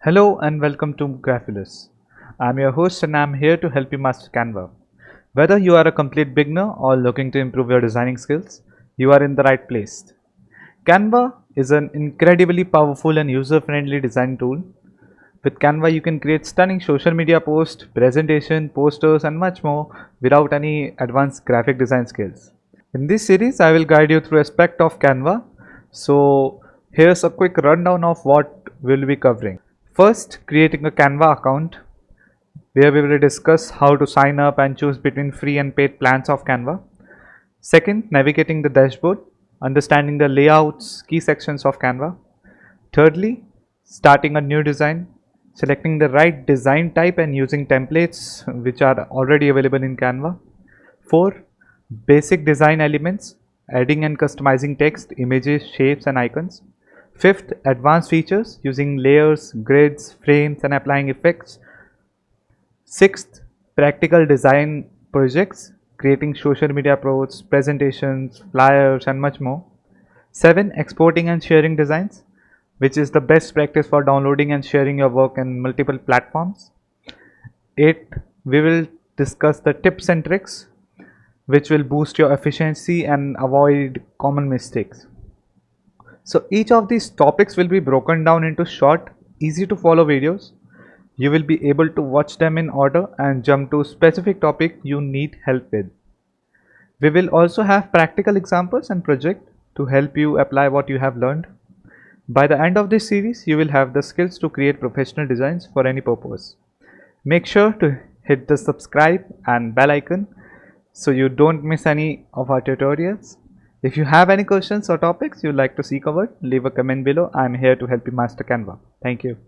Hello and welcome to Graphilus. I'm your host and I'm here to help you master Canva. Whether you are a complete beginner or looking to improve your designing skills, you are in the right place. Canva is an incredibly powerful and user-friendly design tool. With Canva, you can create stunning social media posts, presentation, posters, and much more without any advanced graphic design skills. In this series, I will guide you through aspect of Canva. So here's a quick rundown of what we'll be covering. First, creating a Canva account where we will discuss how to sign up and choose between free and paid plans of Canva. Second, navigating the dashboard, understanding the layouts, key sections of Canva. Thirdly, starting a new design, selecting the right design type and using templates which are already available in Canva. 4. Basic design elements, adding and customizing text, images, shapes and icons. Fifth, advanced features using layers, grids, frames and applying effects. Sixth, practical design projects, creating social media posts, presentations, flyers and much more. 7. Exporting and sharing designs, which is the best practice for downloading and sharing your work in multiple platforms. 8. We will discuss the tips and tricks which will boost your efficiency and avoid common mistakes. So each of these topics will be broken down into short, easy to follow videos. You will be able to watch them in order and jump to specific topic you need help with. We will also have practical examples and project to help you apply what you have learned. By the end of this series, you will have the skills to create professional designs for any purpose. Make sure to hit the subscribe and bell icon so you don't miss any of our tutorials. If you have any questions or topics you'd like to see covered, leave a comment below. I'm here to help you master Canva. Thank you.